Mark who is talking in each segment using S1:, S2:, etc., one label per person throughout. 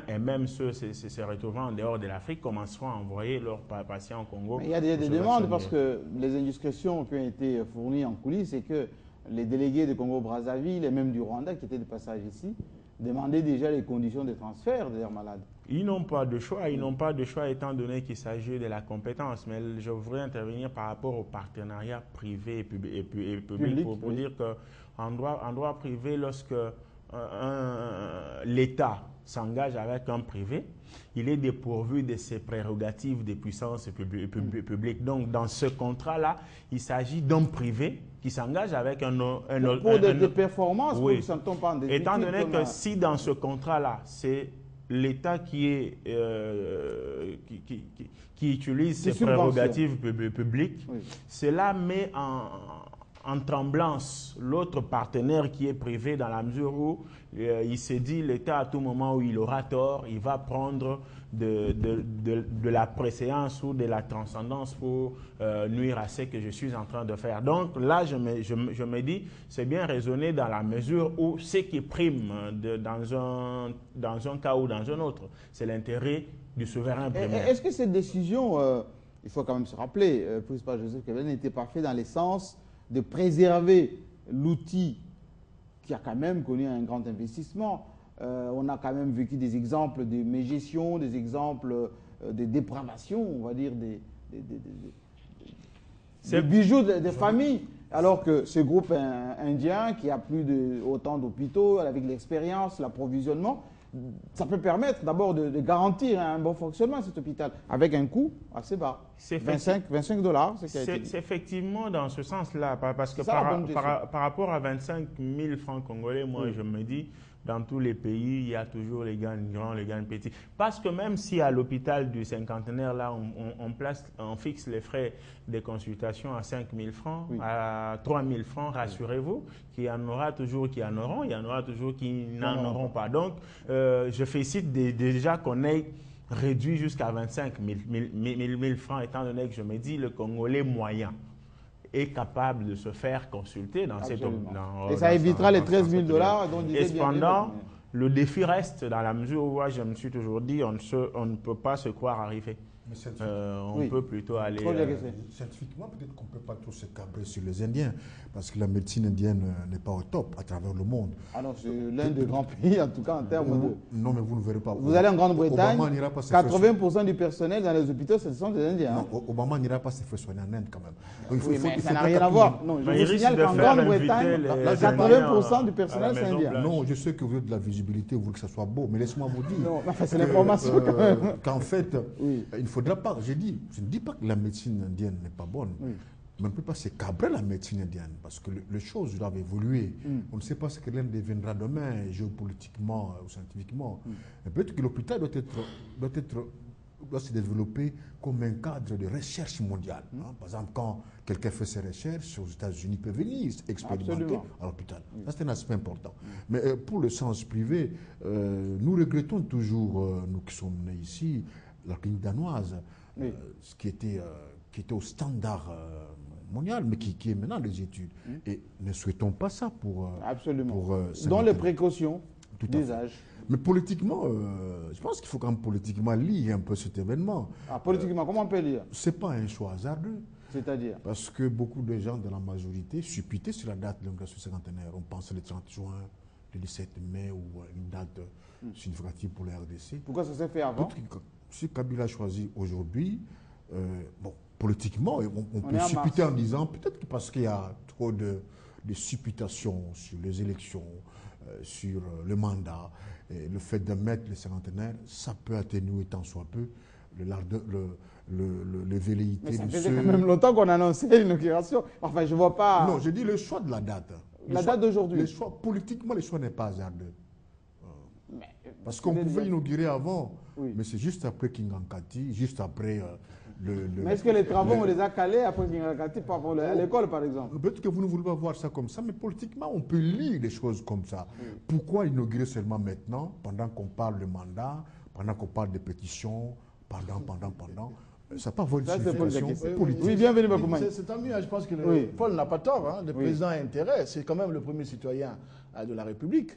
S1: Et même ceux se retrouvant en dehors de l'Afrique commenceront à envoyer leurs patients au Congo.
S2: Mais il y a des demandes parce que les indiscrétions qui ont été fournies en coulisses, c'est que les délégués du Congo-Brazzaville et même du Rwanda qui étaient de passage ici demandaient déjà les conditions de transfert de leurs malades.
S1: Ils n'ont pas de choix, ils n'ont pas de choix étant donné qu'il s'agit de la compétence. Mais je voudrais intervenir par rapport au partenariat privé et public pour dire qu'en droit privé, lorsque l'État s'engage avec un privé, il est dépourvu de ses prérogatives de puissance publique. Donc, dans ce contrat-là, il s'agit d'un privé qui s'engage avec un autre.
S2: Pour des performances, oui. Nous ne sentons pas en des
S1: étant donné que si dans ce contrat-là, c'est l'État qui utilise ses prérogatives publiques, oui. Cela met en tremblance l'autre partenaire qui est privé dans la mesure où il se dit l'État à tout moment où il aura tort, il va prendre de la préséance ou de la transcendance pour nuire à ce que je suis en train de faire. Donc là, je me dis, c'est bien raisonné dans la mesure où ce qui prime dans un cas ou dans un autre, c'est l'intérêt du souverain primaire.
S2: Est-ce que cette décision, il faut quand même se rappeler, principal Joseph Kébé n'était pas fait dans le sens de préserver l'outil qui a quand même connu un grand investissement. On a quand même vécu des exemples de mégestion, des exemples de dépravation, on va dire, des bijoux des familles. Alors que ce groupe indien, qui a plus de autant d'hôpitaux, avec l'expérience, l'approvisionnement, ça peut permettre d'abord de garantir un bon fonctionnement à cet hôpital, avec un coût assez bas. 25 $,
S1: c'est effectivement dans ce sens-là, parce que par rapport à 25 000 francs congolais, moi je me dis, dans tous les pays, il y a toujours les gains grands, les gains petits. Parce que même si à l'hôpital du cinquantenaire, là, on fixe les frais de consultation à 5 000 francs, oui. À 3 000 francs, rassurez-vous, qu'il y en aura toujours qui en auront, il y en aura toujours qui n'en auront pas. Donc, je félicite déjà qu'on ait réduit jusqu'à 25 000 francs, étant donné que je me dis le Congolais moyen est capable de se faire consulter dans cette...
S2: Et ça évitera les 13 000 $.
S1: Et cependant, le défi reste dans la mesure où je me suis toujours dit on ne peut pas se croire arrivé. On peut plutôt aller...
S3: Scientifiquement, peut-être qu'on ne peut pas trop se cabrer sur les Indiens, parce que la médecine indienne n'est pas au top à travers le monde.
S2: Ah non, c'est l'un des grands pays, en tout cas en termes de...
S3: Non, mais vous ne verrez pas.
S2: Vous allez en Grande-Bretagne, 80% du personnel dans les hôpitaux, ce sont des Indiens.
S3: Non, Obama n'ira pas se faire soigner en Inde quand même. Donc,
S2: mais ça n'a rien à voir. Non, je vous signale qu'en Grande-Bretagne, 80% du personnel, c'est indien.
S3: Non, je sais que vous avez de la visibilité, vous voulez que ça soit beau, mais laisse-moi vous dire...
S2: Non, enfin, c'est l'information quand même.
S3: Qu'en fait, il ne faudra pas... Je ne dis pas que la médecine indienne n'est pas bonne, mais on ne peut pas se cabrer la médecine indienne, parce que les choses doivent évoluer. On ne sait pas ce que l'Inde deviendra demain, géopolitiquement ou scientifiquement. Peut-être que l'hôpital doit se développer comme un cadre de recherche mondiale. Par exemple, quand quelqu'un fait ses recherches aux États-Unis, il peut venir expérimenter à l'hôpital. Ça, c'est un aspect important. Mais pour le sens privé, nous regrettons toujours, nous qui sommes nés ici, la clinique danoise, ce qui était au standard mondial, mais qui est maintenant les études. Et ne souhaitons pas ça pour...
S2: Absolument. Dans les précautions d'usage.
S3: Mais politiquement, je pense qu'il faut quand même politiquement lire un peu cet événement.
S2: Ah, politiquement, comment on peut lire?
S3: Ce n'est pas un choix hasardeux.
S2: C'est-à-dire?
S3: Parce que beaucoup de gens de la majorité supputaient sur la date de l'inauguration cinquantenaire. On pensait le 30 juin, le 17 mai ou une date significative pour la RDC.
S2: Pourquoi ça s'est fait avant?
S3: Si Kabila a choisi aujourd'hui, bon, politiquement, on peut supputer en disant, peut-être que parce qu'il y a trop de supputations sur les élections, sur le mandat, et le fait de mettre le cinquantenaire, ça peut atténuer tant soit peu les velléités.
S2: Mais ça faisait quand même longtemps qu'on annonçait l'inauguration. Enfin, je ne vois pas...
S3: Non, je dis le choix de la date.
S2: La date d'aujourd'hui.
S3: Politiquement, le choix n'est pas hasardeux. Parce qu'on pouvait inaugurer avant, mais c'est juste après Kingankati, juste après
S2: mais est-ce que les travaux, on les a calés après Kingankati, à l'école par exemple?
S3: Peut-être que vous ne voulez pas voir ça comme ça, mais politiquement, on peut lire des choses comme ça. Pourquoi inaugurer seulement maintenant, pendant qu'on parle de mandat, pendant qu'on parle de pétitions, pendant ça n'a pas votre signification politique.
S2: Oui, bienvenue, Bakoumaï.
S4: C'est tant mieux, je pense que Paul n'a pas tort. Le président a intérêt, c'est quand même le premier citoyen de la République.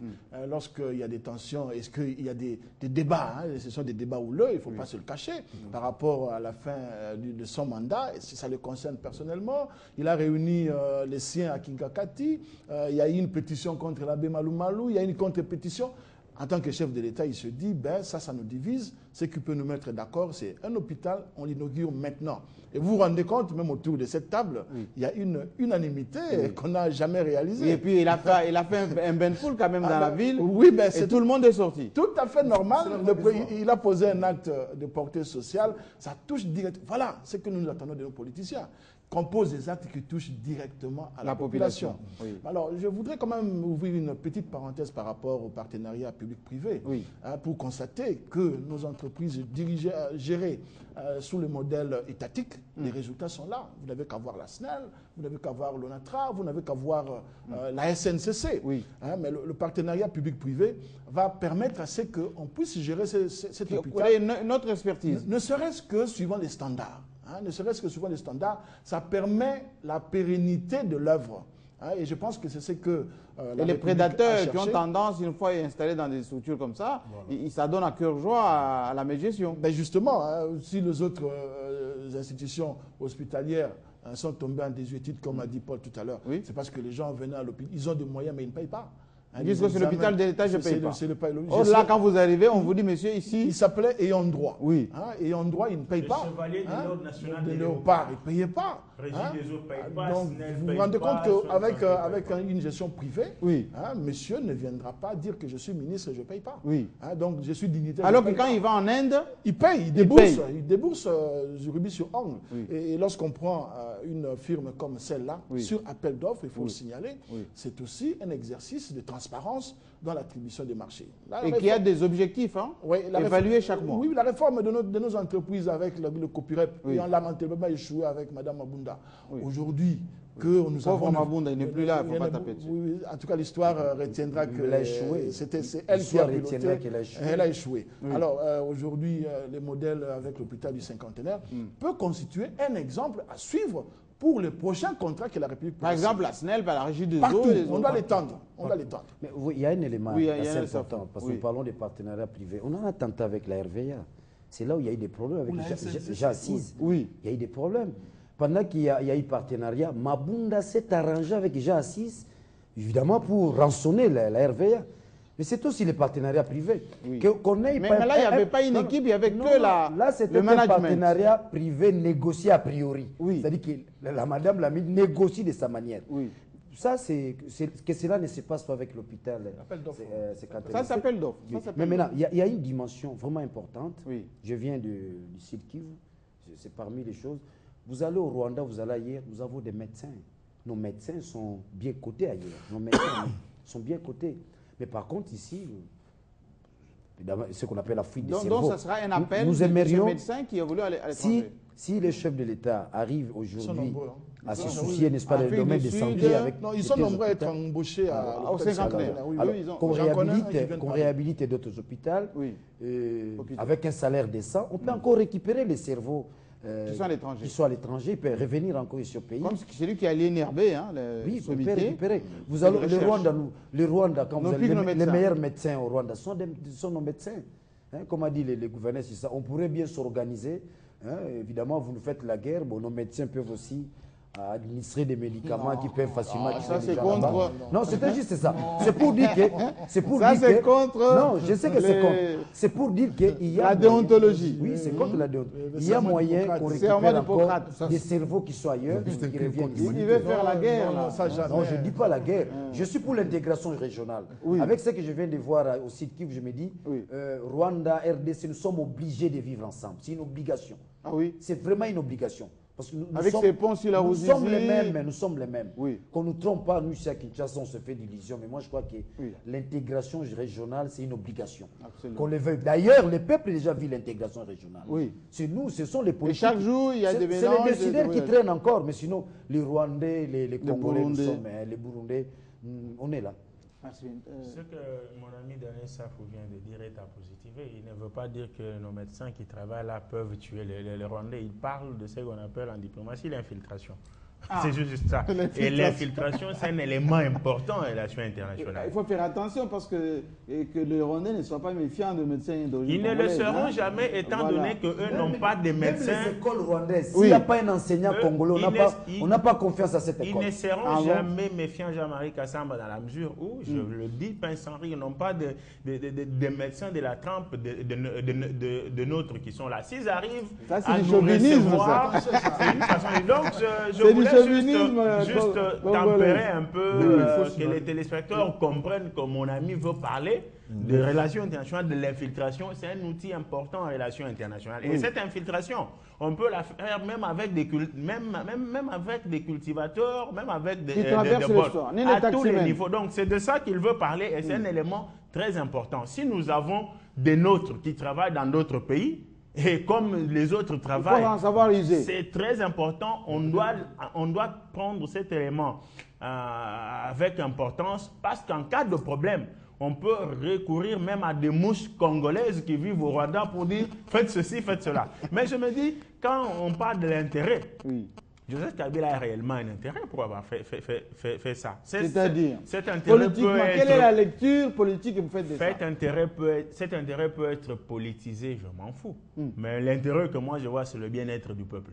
S4: Lorsqu'il y a des tensions, est-ce qu'il y a des débats, hein, ce sont des débats houleux, il ne faut pas se le cacher, par rapport à la fin de son mandat, et si ça le concerne personnellement. Il a réuni les siens à Kinkakati, il y a eu une pétition contre l'abbé Malou Malou, il y a une contre-pétition. En tant que chef de l'État, il se dit, ben ça nous divise. Ce qui peut nous mettre d'accord, c'est un hôpital, on l'inaugure maintenant. Et vous vous rendez compte, même autour de cette table, il y a une unanimité qu'on n'a jamais réalisée.
S2: Et puis il a fait un bain de foule quand même dans la ville.
S4: Oui, ben,
S2: et tout le monde est sorti.
S4: Tout à fait normal. Il a posé un acte de portée sociale. Ça touche directement. Voilà ce que nous attendons de nos politiciens. Qu'on pose des actes qui touchent directement à la population. Oui. Alors, je voudrais quand même ouvrir une petite parenthèse par rapport au partenariat public-privé, pour constater que nos entreprises gérées sous le modèle étatique, les résultats sont là. Vous n'avez qu'à voir la SNEL, vous n'avez qu'à voir l'ONATRA, vous n'avez qu'à voir la SNCC. Mais le partenariat public-privé va permettre à ce qu'on puisse gérer cet hôpital.
S2: Notre expertise.
S4: Ne serait-ce que suivant les standards. Ne serait-ce que suivant les standards, ça permet la pérennité de l'œuvre. Et je pense que c'est ce que
S2: les prédateurs qui ont tendance, une fois installés dans des structures comme ça, ça donne à cœur joie à la médiation.
S4: Ben justement, si les autres institutions hospitalières sont tombées en désuétude, comme a dit Paul tout à l'heure, c'est parce que les gens venaient à l'hôpital, ils ont des moyens mais ils ne payent pas.
S2: Ils disent que c'est l'hôpital de l'État, je ne paye pas. Or là, quand vous arrivez, on vous dit, monsieur, ici...
S4: Il s'appelait ayant droit.
S2: Oui.
S4: Ayant droit, il ne paye pas.
S1: Le chevalier de l'ordre national
S4: de Léopard, il ne payait pas.
S1: Régie des eaux ne paye pas.
S4: Donc, vous vous rendez compte qu'avec une gestion privée, monsieur ne viendra pas dire que je suis ministre et je ne paye pas.
S2: Oui.
S4: Donc, je suis dignitaire.
S2: Alors que quand il va en Inde,
S4: il paye, il débourse rubis sur ongle. Et lorsqu'on prend une firme comme celle-là, sur appel d'offres, il faut le signaler, c'est aussi un exercice de transparence dans l'attribution des marchés.
S2: Et qui a des objectifs, évalués chaque mois.
S4: Oui, la réforme de nos entreprises avec le copyright, ayant lamentablement échoué avec Mme Mabunda. Aujourd'hui, que nous avons...
S2: Mabunda, il n'est plus là, il ne faut pas taper dessus.
S4: Oui, en tout cas, l'histoire retiendra qu'elle
S5: a échoué.
S4: C'est elle qui a piloté.
S5: Elle
S4: a échoué. Alors, aujourd'hui, les modèles avec l'hôpital du cinquantenaire peut constituer un exemple à suivre pour les prochains contrats que la République...
S2: Par exemple, la SNEL, par la régie des eaux...
S4: On doit l'étendre.
S5: Mais il y a un élément assez important, parce que nous parlons des partenariats privés. On en a tenté avec la RVA. C'est là où il y a eu des problèmes avec J-Assise.
S2: Oui.
S5: Il y a eu des problèmes. Pendant qu'il y a eu partenariat, Mabunda s'est arrangé avec J-Assise, évidemment pour rançonner la RVA. Mais c'est aussi les partenariats privés.
S2: Mais là, il n'y avait pas une équipe, il n'y avait que la
S5: Là, c'était un partenariat privé négocié a priori. C'est-à-dire que la madame l'a mis négocié de sa manière. Ça, que cela ne se passe pas avec l'hôpital.
S2: Ça s'appelle d'offre.
S5: Mais maintenant, il y a une dimension vraiment importante. Je viens du Sud Kivu. C'est parmi les choses. Vous allez au Rwanda, vous allez ailleurs, nous avons des médecins. Nos médecins sont bien cotés ailleurs. Nos médecins sont bien cotés. Mais par contre, ici, ce qu'on appelle la fuite des cerveaux.
S2: Donc, ça sera un appel
S5: nous aimerions,
S2: de ces médecins qui a voulu aller à l'étranger.
S5: Si les chefs de l'État arrivent aujourd'hui à se soucier, n'est-ce pas, des domaines de santé
S4: non, ils sont nombreux à être embauchés
S2: au cinquantenaire.
S5: Qu'on réhabilite d'autres hôpitaux avec un salaire décent, on peut encore récupérer les cerveaux qui sont à l'étranger, ils peuvent revenir encore ici au pays.
S2: Comme celui qui a l'énervé,
S5: oui, on peut récupérer. Vous allez, le Rwanda, quand vous avez les meilleurs médecins au Rwanda sont nos médecins. Comme a dit les gouverneurs, c'est ça. On pourrait bien s'organiser. Évidemment, vous nous faites la guerre, nos médecins peuvent aussi administrer des médicaments qui peuvent facilement...
S2: ça c'est contre...
S5: Non, c'était juste ça. C'est pour dire que...
S2: Ça c'est contre...
S5: Non, je sais que c'est contre. C'est pour dire qu'il y a...
S2: La déontologie.
S5: Oui, c'est contre la déontologie. Il y a moyen qu'on récupère encore des cerveaux qui sont ailleurs, qui reviennent ici.
S2: Il veut faire la guerre.
S5: Non, je ne dis pas la guerre. Je suis pour l'intégration régionale. Avec ce que je viens de voir au site Kivu, je me dis, Rwanda, RDC, nous sommes obligés de vivre ensemble. C'est une obligation.
S2: Ah oui.
S5: C'est vraiment une obligation. Parce que
S2: avec ces ponts sur la route,
S5: nous sommes les mêmes, nous sommes les mêmes.
S2: Oui.
S5: Qu'on ne nous trompe pas, nous ici à Kinshasa, on se fait d'illusions. Mais moi, je crois que l'intégration régionale, c'est une obligation. Qu'on le veuille. D'ailleurs, le peuple a déjà vu l'intégration régionale.
S2: Oui.
S5: C'est nous, ce sont les politiques.
S2: Et chaque jour, il y a des mélanges.
S5: C'est les décideurs qui traînent encore. Mais sinon, les Rwandais, les Congolais, nous sommes, les Burundais, on est là.
S1: Ce que mon ami Daniel Safou vient de dire est à positiver. Il ne veut pas dire que nos médecins qui travaillent là peuvent tuer les Rwandais. Il parle de ce qu'on appelle en diplomatie l'infiltration. C'est juste ça. Et l'infiltration, c'est un élément important en relation internationale.
S2: Il faut faire attention parce que les Rwandais ne soient pas méfiants de médecins d'origine.
S1: Ils ne le seront jamais, étant donné qu'eux n'ont pas de médecins.
S5: Même les écoles rwandaises, s'il n'y a pas un enseignant congolais, on n'a pas confiance à cette école.
S1: Ils ne seront jamais méfiants, Jean-Marie Kassamba, dans la mesure où, je le dis, Pince-Henri, ils n'ont pas de médecins de la trempe de nôtres qui sont là. S'ils arrivent à nous recevoir, c'est une façon. Donc, je voulais juste tempérer un peu, que les téléspectateurs comprennent que mon ami veut parler de relations internationales, de l'infiltration. C'est un outil important en relations internationales. Et cette infiltration, on peut la faire même avec des, même avec des cultivateurs, même avec des bots, à tous les niveaux. Donc, c'est de ça qu'il veut parler et c'est un élément très important. Si nous avons des nôtres qui travaillent dans d'autres pays, et comme les autres travaillent, c'est très important. On doit prendre cet élément avec importance parce qu'en cas de problème, on peut recourir même à des mouches congolaises qui vivent au Rwanda pour dire faites ceci, faites cela. Mais je me dis, quand on parle de l'intérêt, Joseph Kabila a réellement un intérêt pour avoir fait ça.
S2: C'est-à-dire,
S1: politiquement,
S2: quelle est la lecture politique que vous faites de ça?
S1: Cet intérêt peut être politisé, je m'en fous. Mais l'intérêt que moi je vois, c'est le bien-être du peuple.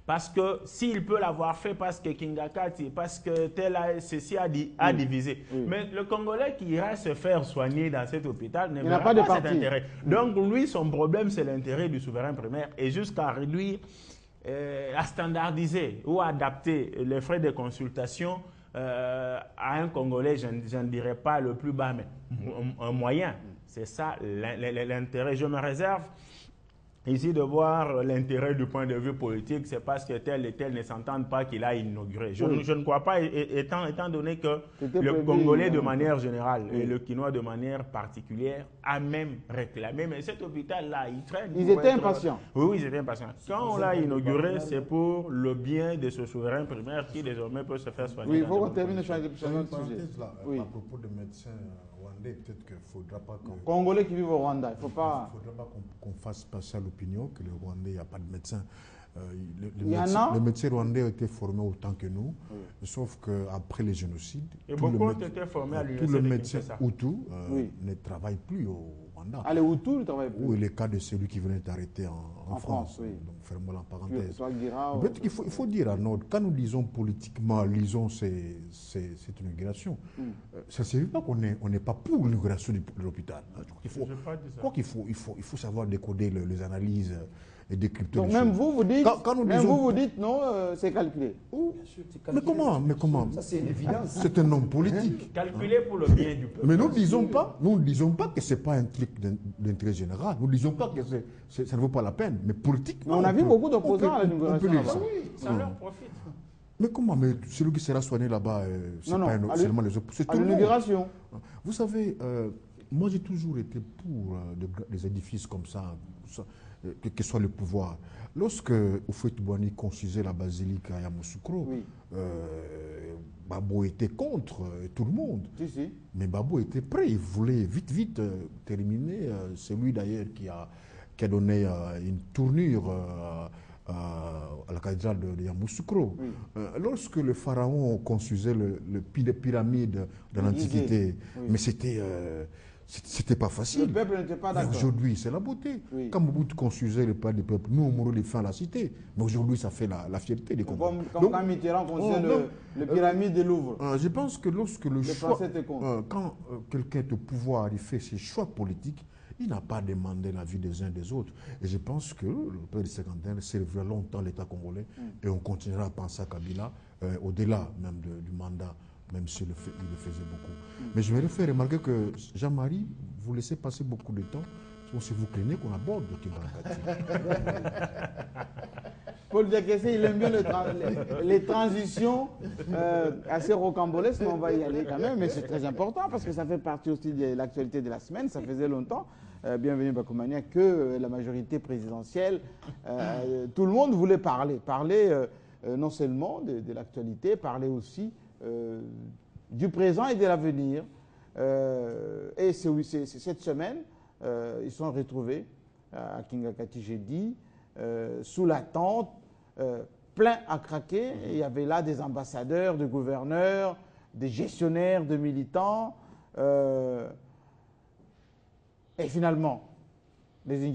S1: Parce que s'il peut l'avoir fait parce que Kingakati, parce que ceci a divisé. Mais le Congolais qui ira se faire soigner dans cet hôpital ne verra pas cet intérêt. Donc lui, son problème, c'est l'intérêt du souverain primaire et jusqu'à réduire, à standardiser ou à adapter les frais de consultation à un Congolais, je ne dirais pas le plus bas, mais un moyen. C'est ça l'intérêt. Je me réserve ici de voir l'intérêt du point de vue politique, c'est parce que tel et tel ne s'entendent pas qu'il a inauguré. Je ne crois pas, étant donné que le Congolais de manière générale et le Quinois de manière particulière a même réclamé. Mais cet hôpital-là, il traîne.
S2: Ils étaient impatients.
S1: Oui, ils étaient impatients. Quand on l'a inauguré, c'est pour le bien de ce souverain primaire qui désormais peut se faire soigner.
S2: Oui, il faut qu'on termine sur le sujet.
S3: À propos de médecins rwandais, peut-être qu'il ne faudra pas que...
S2: Congolais qui vivent au Rwanda, il ne faut pas...
S3: Il ne faudra pas qu'on fasse passer à l'opinion que le Rwandais, il n'y a pas de médecins.
S2: Les
S3: médecins rwandais ont été formés autant que nous, sauf qu'après les génocides,
S1: tous
S3: les médecins Hutus ne travaillent plus au Rwanda.
S2: Ah, les Hutus ne travaillent plus.
S3: Oui, le cas de celui qui venait d'arrêter en France. Donc, fermons la parenthèse. Il faut dire à notre, quand nous disons politiquement, lisons cette inauguration, ça ne signifie pas qu'on n'est pas pour l'inauguration de l'hôpital. Il faut savoir décoder les analyses et décrypter.
S2: Donc même vous dites non, c'est calculé.
S3: Mais comment
S5: Ça c'est une évidence.
S3: C'est un homme politique.
S1: Calculé pour le bien du peuple.
S3: Mais nous ne disons pas que ce n'est pas un truc d'intérêt général. Nous ne disons pas que ça ne vaut pas la peine. Mais politiquement.
S2: On a vu beaucoup d'opposants à l'inauguration.
S1: Oui, ça leur profite.
S3: Mais comment? Mais celui qui sera soigné là-bas, c'est pas seulement les opposants. C'est tout
S2: l'inauguration.
S3: Vous savez, moi j'ai toujours été pour des édifices comme ça, quel que soit le pouvoir. Lorsque Houphouët-Boigny construisait la basilique à Yamoussoukro, Babo était contre tout le monde. Mais Babo était prêt, il voulait vite terminer. C'est lui d'ailleurs qui a donné une tournure à la cathédrale de Yamoussoukro. Lorsque le pharaon construisait les pyramides de l'Antiquité, mais c'était pas facile.
S2: Le peuple n'était pas d'accord.
S3: Aujourd'hui, c'est la beauté. Quand Mobutu construisait le palais du peuple, nous, on mourut les fins à la cité. Mais aujourd'hui, ça fait la fierté des Congolais.
S2: Comme quand Mitterrand construisait le pyramide de Louvre.
S3: Je pense que lorsque quand quelqu'un est au pouvoir, il fait ses choix politiques, il n'a pas demandé l'avis des uns des autres. Et je pense que le père du cinquantenaire servira longtemps l'État congolais et on continuera à penser à Kabila au-delà même du mandat, même s'il le faisait beaucoup. Mais je vais faire remarquer que Jean-Marie, vous laissez passer beaucoup de temps, si vous craignez qu'on aborde le Kibakati.
S2: Paul Diakessé, il aime bien les transitions assez rocambolesques, mais on va y aller quand même. Mais c'est très important parce que ça fait partie aussi de l'actualité de la semaine. Ça faisait longtemps, bienvenue Bakoumania, que la majorité présidentielle, tout le monde voulait parler. Non seulement de l'actualité, parler aussi du présent et de l'avenir. Et c'est cette semaine, ils sont retrouvés à Kingakati jeudi, sous l'attente plein à craquer. Et il y avait là des ambassadeurs, des gouverneurs, des gestionnaires, de militants. Et finalement, les